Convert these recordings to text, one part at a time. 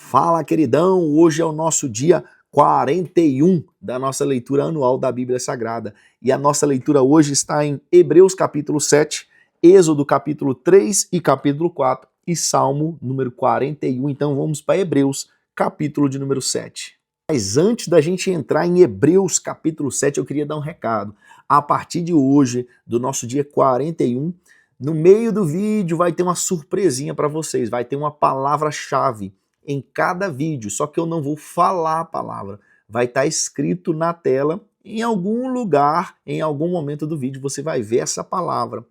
Fala, queridão! Hoje é o nosso dia 41 da nossa leitura anual da Bíblia Sagrada. E a nossa leitura hoje está em Hebreus capítulo 7, Êxodo capítulo 3 e capítulo 4 e Salmo número 41. Então vamos para Hebreus capítulo de número 7. Mas antes da gente entrar em Hebreus capítulo 7, eu queria dar um recado. A partir de hoje, do nosso dia 41, no meio do vídeo vai ter uma surpresinha para vocês, vai ter uma palavra-chave em cada vídeo, só que eu não vou falar a palavra, vai estar escrito na tela, em algum lugar, em algum momento do vídeo você vai ver essa palavra.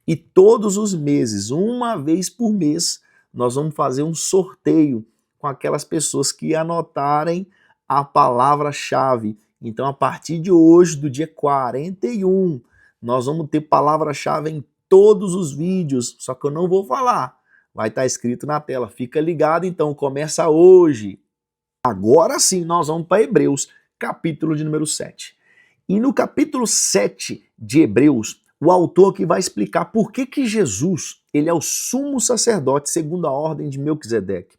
E todos os meses, uma vez por mês, nós vamos fazer um sorteio com aquelas pessoas que anotarem a palavra-chave. Então, a partir de hoje, do dia 41, nós vamos ter palavra-chave em todos os vídeos, só que eu não vou falar. Vai estar escrito na tela. Fica ligado, então, começa hoje. Agora sim, nós vamos para Hebreus, capítulo de número 7. E no capítulo 7 de Hebreus, o autor aqui vai explicar por que Jesus ele é o sumo sacerdote segundo a ordem de Melquisedeque.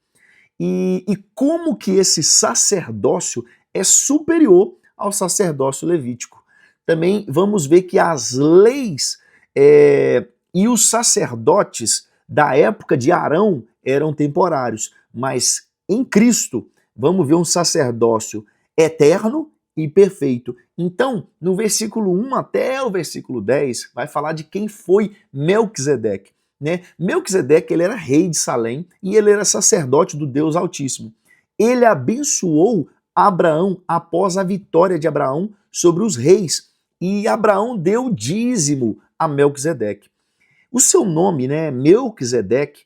E como que esse sacerdócio é superior ao sacerdócio levítico. Também vamos ver que as leis e os sacerdotes da época de Arão eram temporários, mas em Cristo vamos ver um sacerdócio eterno e perfeito. Então, no versículo 1 até o versículo 10, vai falar de quem foi Melquisedeque. Melquisedeque ele era rei de Salém e ele era sacerdote do Deus Altíssimo. Ele abençoou Abraão após a vitória de Abraão sobre os reis, e Abraão deu dízimo a Melquisedeque. O seu nome, Melquisedeque,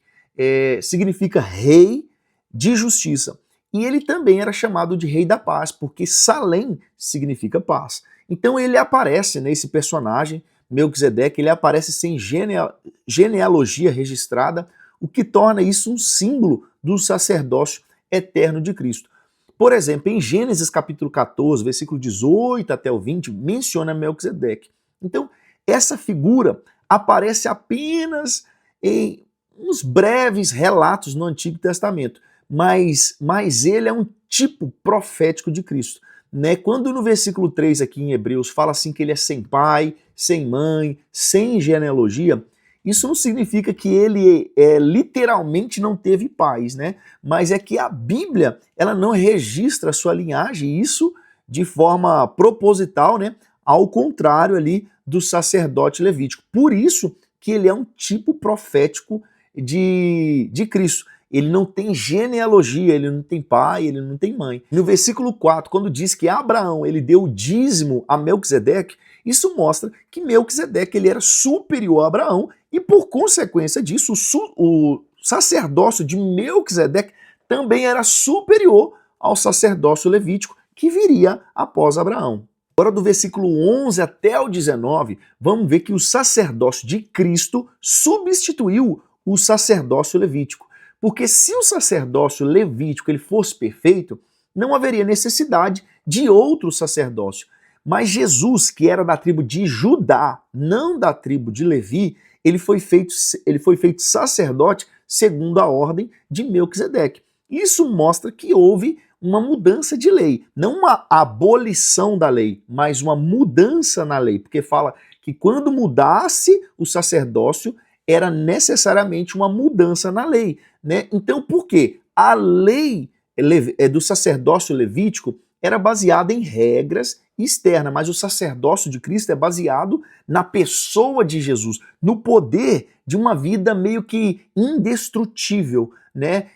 significa rei de justiça. E ele também era chamado de rei da paz, porque Salém significa paz. Então ele aparece, esse personagem, Melquisedeque, ele aparece sem genealogia registrada, o que torna isso um símbolo do sacerdócio eterno de Cristo. Por exemplo, em Gênesis capítulo 14, versículo 18 até o 20, menciona Melquisedeque. Então, essa figura aparece apenas em uns breves relatos no Antigo Testamento, mas ele é um tipo profético de Cristo. Quando no versículo 3 aqui em Hebreus fala assim que ele é sem pai, sem mãe, sem genealogia, isso não significa que ele literalmente não teve pais, mas é que a Bíblia ela não registra a sua linhagem, isso de forma proposital, ao contrário ali do sacerdote levítico. Por isso que ele é um tipo profético de Cristo. Ele não tem genealogia, ele não tem pai, ele não tem mãe. No versículo 4, quando diz que Abraão ele deu o dízimo a Melquisedeque, isso mostra que Melquisedeque ele era superior a Abraão e, por consequência disso, o sacerdócio de Melquisedeque também era superior ao sacerdócio levítico que viria após Abraão. Agora, do versículo 11 até o 19, vamos ver que o sacerdócio de Cristo substituiu o sacerdócio levítico. Porque se o sacerdócio levítico ele fosse perfeito, não haveria necessidade de outro sacerdócio. Mas Jesus, que era da tribo de Judá, não da tribo de Levi, ele foi feito sacerdote segundo a ordem de Melquisedeque. Isso mostra que houve uma mudança de lei, não uma abolição da lei, mas uma mudança na lei, porque fala que quando mudasse o sacerdócio, era necessariamente uma mudança na lei. Então, por quê? A lei do sacerdócio levítico era baseada em regras externas, mas o sacerdócio de Cristo é baseado na pessoa de Jesus, no poder de uma vida meio que indestrutível.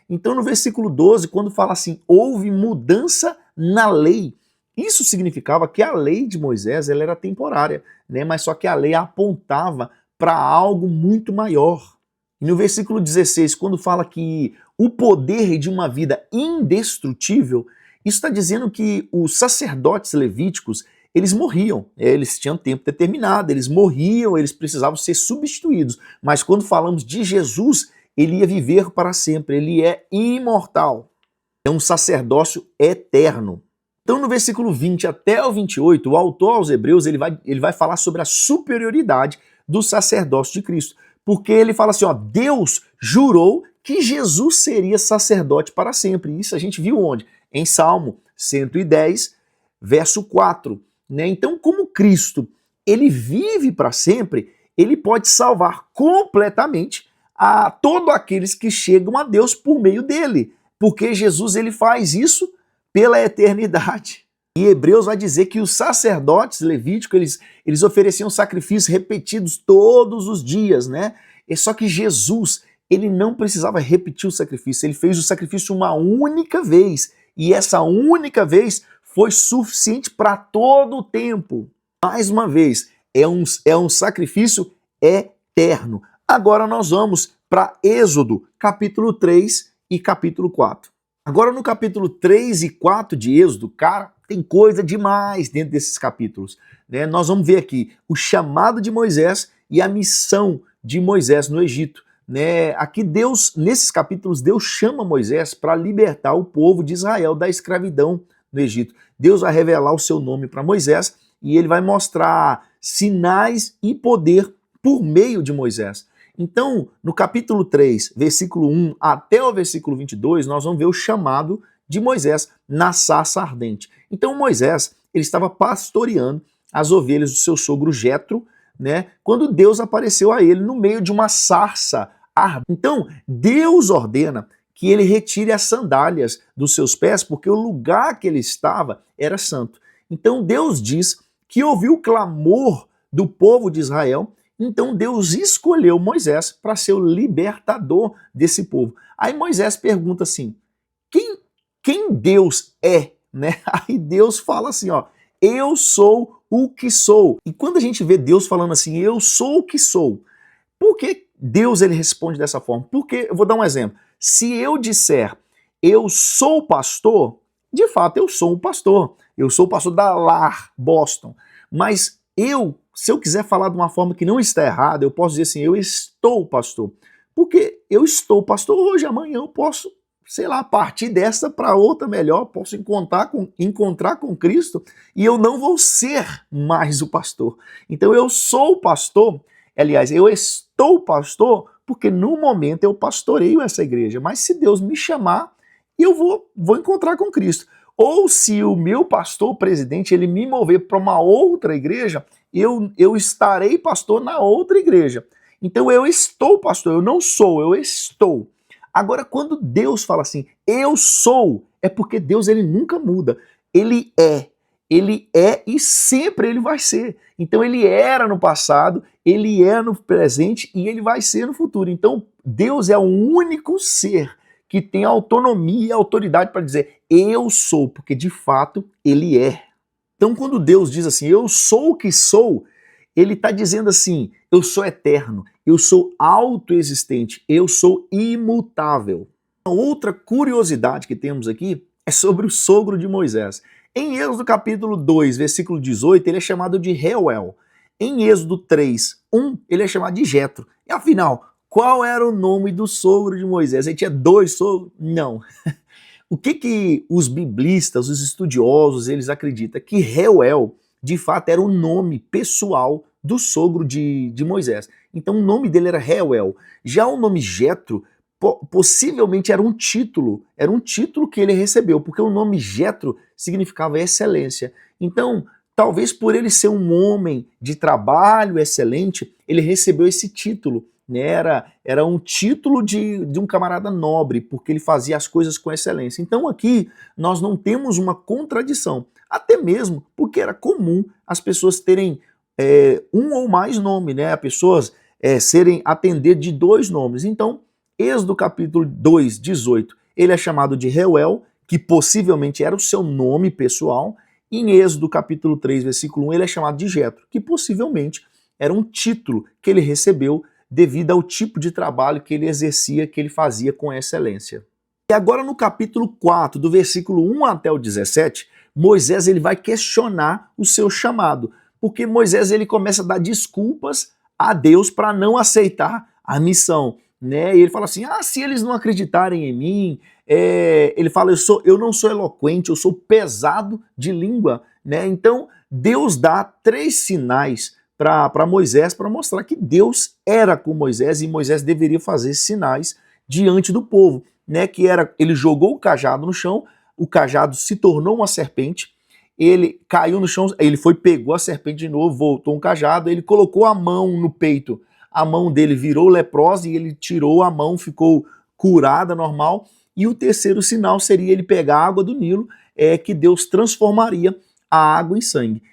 Então, no versículo 12, quando fala assim, houve mudança na lei, isso significava que a lei de Moisés ela era temporária, mas só que a lei apontava para algo muito maior. E no versículo 16, quando fala que o poder de uma vida indestrutível, isso está dizendo que os sacerdotes levíticos, eles morriam, eles tinham tempo determinado, eles morriam, eles precisavam ser substituídos. Mas quando falamos de Jesus, ele ia viver para sempre, ele é imortal. É um sacerdócio eterno. Então no versículo 20 até o 28, o autor aos Hebreus ele vai falar sobre a superioridade do sacerdócio de Cristo. Porque ele fala assim, Deus jurou que Jesus seria sacerdote para sempre. Isso a gente viu onde? Em Salmo 110, verso 4. Né? Então, como Cristo ele vive para sempre, ele pode salvar completamente a todos aqueles que chegam a Deus por meio dele, porque Jesus ele faz isso pela eternidade. E Hebreus vai dizer que os sacerdotes levíticos, eles ofereciam sacrifícios repetidos todos os dias, né? E só que Jesus, ele não precisava repetir o sacrifício, ele fez o sacrifício uma única vez, e essa única vez foi suficiente para todo o tempo. Mais uma vez, é um sacrifício eterno. Agora nós vamos para Êxodo, capítulo 3 e capítulo 4. Agora no capítulo 3 e 4 de Êxodo, cara, tem coisa demais dentro desses capítulos. Né? Nós vamos ver aqui o chamado de Moisés e a missão de Moisés no Egito. Né? Aqui Deus, nesses capítulos, Deus chama Moisés para libertar o povo de Israel da escravidão no Egito. Deus vai revelar o seu nome para Moisés e ele vai mostrar sinais e poder por meio de Moisés. Então, no capítulo 3, versículo 1 até o versículo 22, nós vamos ver o chamado de Moisés na sarça ardente. Então, Moisés, ele estava pastoreando as ovelhas do seu sogro Jetro, né, quando Deus apareceu a ele no meio de uma sarça ardente. Então, Deus ordena que ele retire as sandálias dos seus pés, porque o lugar que ele estava era santo. Então, Deus diz que ouviu o clamor do povo de Israel. Então Deus escolheu Moisés para ser o libertador desse povo. Aí Moisés pergunta assim, quem Deus é? Né? Aí Deus fala assim, ó, eu sou o que sou. E quando a gente vê Deus falando assim, eu sou o que sou, por que Deus ele responde dessa forma? Porque, eu vou dar um exemplo, se eu disser eu sou pastor, de fato eu sou um pastor, eu sou o pastor da LAR Boston, mas se eu quiser falar de uma forma que não está errada, eu posso dizer assim, eu estou pastor. Porque eu estou pastor hoje, amanhã eu posso, sei lá, partir dessa para outra melhor, posso encontrar com Cristo e eu não vou ser mais o pastor. Então eu sou pastor, aliás, eu estou pastor porque no momento eu pastoreio essa igreja, mas se Deus me chamar, eu vou encontrar com Cristo. Ou se o meu pastor, o presidente, ele me mover para uma outra igreja, eu estarei pastor na outra igreja. Então eu estou pastor, eu não sou, eu estou. Agora, quando Deus fala assim, eu sou, é porque Deus ele nunca muda. Ele é e sempre ele vai ser. Então ele era no passado, ele é no presente e ele vai ser no futuro. Então Deus é o único ser que tem autonomia e autoridade para dizer eu sou, porque de fato ele é. Então quando Deus diz assim, eu sou o que sou, ele está dizendo assim, eu sou eterno, eu sou autoexistente, eu sou imutável. Outra curiosidade que temos aqui é sobre o sogro de Moisés. Em Êxodo capítulo 2, versículo 18, ele é chamado de Reuel. Em Êxodo 3, 1, ele é chamado de Jetro. E afinal, qual era o nome do sogro de Moisés? Ele tinha dois sogros? Não. O que os biblistas, os estudiosos, eles acreditam? Que Reuel, de fato, era o nome pessoal do sogro de Moisés. Então o nome dele era Reuel. Já o nome Jetro, possivelmente era um título que ele recebeu, porque o nome Jetro significava excelência. Então, talvez por ele ser um homem de trabalho excelente, ele recebeu esse título. Né? Era um título de um camarada nobre, porque ele fazia as coisas com excelência. Então aqui nós não temos uma contradição, até mesmo porque era comum as pessoas terem um ou mais nomes, né? As pessoas atender de dois nomes. Então, Êxodo capítulo 2, 18, ele é chamado de Reuel, que possivelmente era o seu nome pessoal. Em Êxodo capítulo 3, versículo 1, ele é chamado de Jetro, que possivelmente era um título que ele recebeu devido ao tipo de trabalho que ele exercia, que ele fazia com excelência. E agora no capítulo 4, do versículo 1 até o 17, Moisés ele vai questionar o seu chamado, porque Moisés ele começa a dar desculpas a Deus para não aceitar a missão. Né? E ele fala assim, se eles não acreditarem em mim, ele fala, eu não sou eloquente, eu sou pesado de língua. Né? Então Deus dá 3 sinais para Moisés, para mostrar que Deus era com Moisés e Moisés deveria fazer sinais diante do povo, né? Que era, ele jogou o cajado no chão, o cajado se tornou uma serpente, ele caiu no chão, ele foi, pegou a serpente de novo, voltou um cajado, ele colocou a mão no peito, a mão dele virou leprosa e ele tirou a mão, ficou curada, normal. E o terceiro sinal seria ele pegar a água do Nilo, que Deus transformaria a água em sangue.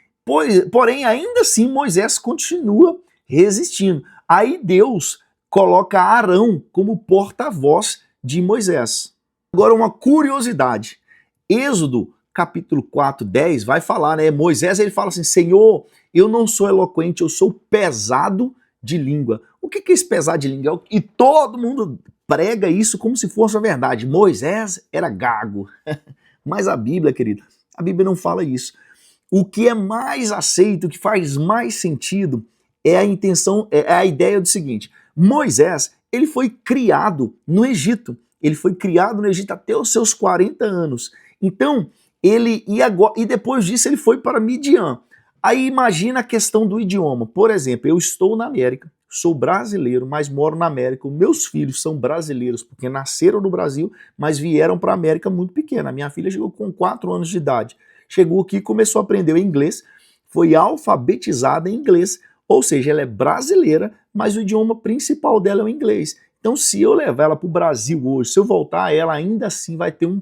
Porém, ainda assim, Moisés continua resistindo. Aí Deus coloca Arão como porta-voz de Moisés. Agora, uma curiosidade. Êxodo, capítulo 4, 10, vai falar, né? Moisés, ele fala assim, Senhor, eu não sou eloquente, eu sou pesado de língua. O que é esse pesado de língua? E todo mundo prega isso como se fosse a verdade. Moisés era gago. Mas a Bíblia, querido, a Bíblia não fala isso. O que é mais aceito, o que faz mais sentido, é a intenção, é a ideia do seguinte: Moisés, ele foi criado no Egito. Ele foi criado no Egito até os seus 40 anos. Então, e depois disso ele foi para Midian. Aí imagina a questão do idioma. Por exemplo, eu estou na América, sou brasileiro, mas moro na América. Os meus filhos são brasileiros porque nasceram no Brasil, mas vieram para a América muito pequena. A minha filha chegou com 4 anos de idade. Chegou aqui, começou a aprender o inglês, foi alfabetizada em inglês, ou seja, ela é brasileira, mas o idioma principal dela é o inglês. Então, se eu levar ela para o Brasil hoje, se eu voltar, ela ainda assim vai ter um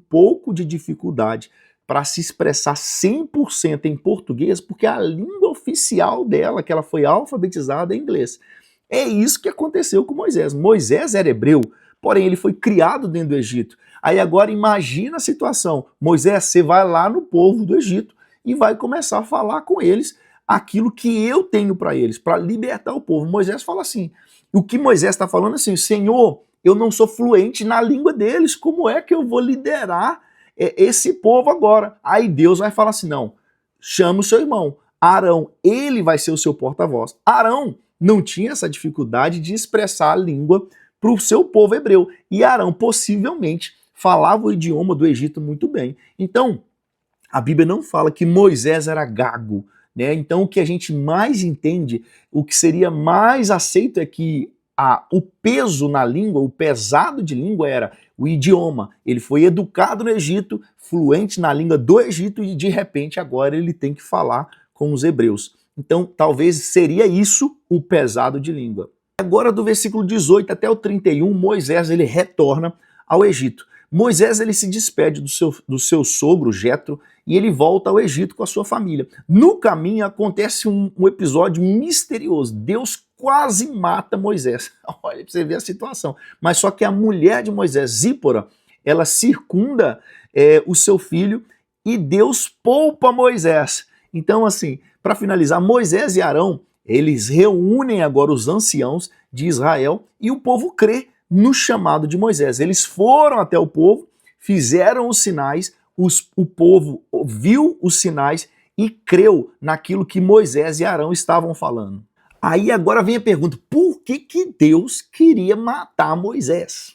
pouco de dificuldade para se expressar 100% em português, porque a língua oficial dela, que ela foi alfabetizada, é inglês. É isso que aconteceu com Moisés. Moisés era hebreu, porém ele foi criado dentro do Egito. Aí agora imagina a situação. Moisés, você vai lá no povo do Egito e vai começar a falar com eles aquilo que eu tenho para eles, para libertar o povo. Moisés fala assim, o que Moisés está falando é assim, Senhor, eu não sou fluente na língua deles, como é que eu vou liderar esse povo agora? Aí Deus vai falar assim, não, chama o seu irmão, Arão, ele vai ser o seu porta-voz. Arão não tinha essa dificuldade de expressar a língua para o seu povo hebreu, e Arão possivelmente falava o idioma do Egito muito bem. Então, a Bíblia não fala que Moisés era gago, né? Então, o que a gente mais entende, o que seria mais aceito é que o peso na língua, o pesado de língua era o idioma. Ele foi educado no Egito, fluente na língua do Egito e de repente agora ele tem que falar com os hebreus. Então, talvez seria isso o pesado de língua. Agora, do versículo 18 até o 31, Moisés ele retorna ao Egito. Moisés ele se despede do seu sogro Jetro e ele volta ao Egito com a sua família. No caminho acontece um episódio misterioso. Deus quase mata Moisés. Olha para você ver a situação. Mas só que a mulher de Moisés, Zípora, ela circunda o seu filho e Deus poupa Moisés. Então, assim, para finalizar, Moisés e Arão, eles reúnem agora os anciãos de Israel e o povo crê no chamado de Moisés. Eles foram até o povo, fizeram os sinais, o povo viu os sinais e creu naquilo que Moisés e Arão estavam falando. Aí agora vem a pergunta, por que Deus queria matar Moisés?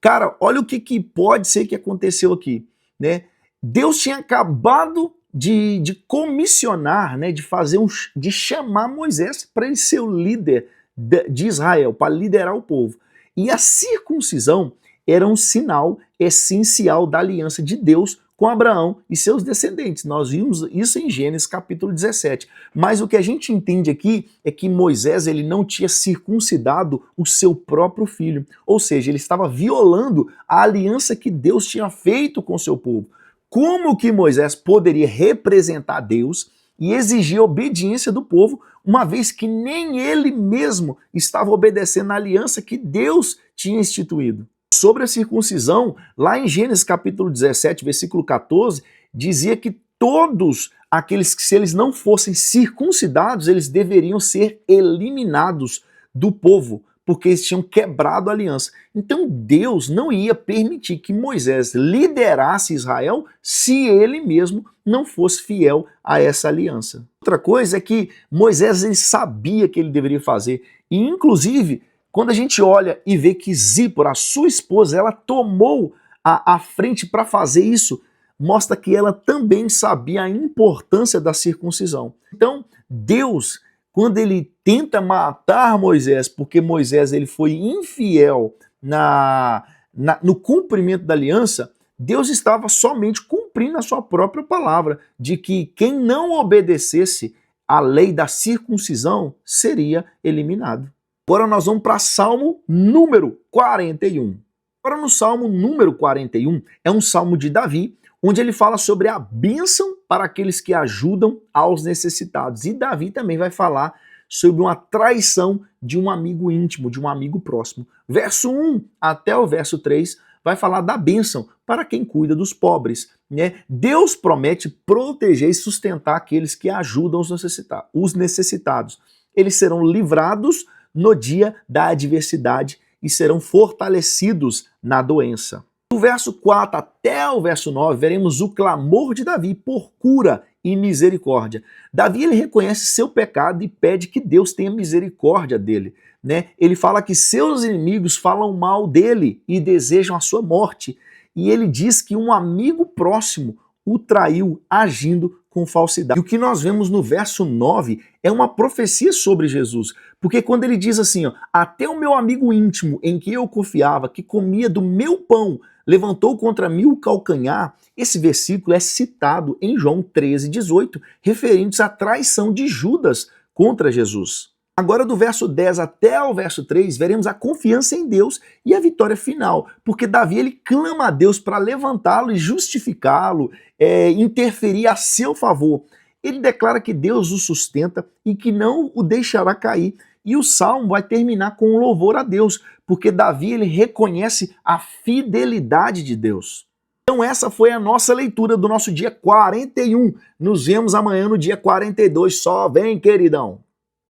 Cara, olha o que pode ser que aconteceu aqui, né? Deus tinha acabado de comissionar, né, de chamar Moisés para ele ser o líder de Israel, para liderar o povo. E a circuncisão era um sinal essencial da aliança de Deus com Abraão e seus descendentes. Nós vimos isso em Gênesis capítulo 17. Mas o que a gente entende aqui é que Moisés ele não tinha circuncidado o seu próprio filho. Ou seja, ele estava violando a aliança que Deus tinha feito com o seu povo. Como que Moisés poderia representar Deus e exigir obediência do povo, uma vez que nem ele mesmo estava obedecendo a aliança que Deus tinha instituído? Sobre a circuncisão, lá em Gênesis capítulo 17, versículo 14, dizia que todos aqueles que, se eles não fossem circuncidados, eles deveriam ser eliminados do povo, porque eles tinham quebrado a aliança. Então Deus não ia permitir que Moisés liderasse Israel se ele mesmo não fosse fiel a essa aliança. Outra coisa é que Moisés ele sabia que ele deveria fazer, e inclusive quando a gente olha e vê que Zípora, a sua esposa, ela tomou a frente para fazer isso, mostra que ela também sabia a importância da circuncisão. Então, Deus, quando ele tenta matar Moisés, porque Moisés ele foi infiel no cumprimento da aliança, Deus estava somente cumprindo a sua própria palavra, de que quem não obedecesse à lei da circuncisão seria eliminado. Agora nós vamos para Salmo número 41. Agora no Salmo número 41 é um salmo de Davi, onde ele fala sobre a bênção para aqueles que ajudam aos necessitados. E Davi também vai falar sobre uma traição de um amigo íntimo, de um amigo próximo. Verso 1 até o verso 3 vai falar da bênção para quem cuida dos pobres, né? Deus promete proteger e sustentar aqueles que ajudam os necessitados. Eles serão livrados no dia da adversidade e serão fortalecidos na doença. Do verso 4 até o verso 9, veremos o clamor de Davi por cura e misericórdia. Davi ele reconhece seu pecado e pede que Deus tenha misericórdia dele, né? Ele fala que seus inimigos falam mal dele e desejam a sua morte. E ele diz que um amigo próximo o traiu agindo com falsidade. E o que nós vemos no verso 9 é uma profecia sobre Jesus. Porque quando ele diz assim, ó, até o meu amigo íntimo em que eu confiava, que comia do meu pão, levantou contra mim o calcanhar, esse versículo é citado em João 13:18, referente à traição de Judas contra Jesus. Agora do verso 10 até o verso 3, veremos a confiança em Deus e a vitória final, porque Davi ele clama a Deus para levantá-lo e justificá-lo, interferir a seu favor. Ele declara que Deus o sustenta e que não o deixará cair. E o salmo vai terminar com um louvor a Deus, porque Davi ele reconhece a fidelidade de Deus. Então essa foi a nossa leitura do nosso dia 41. Nos vemos amanhã no dia 42. Só vem, queridão!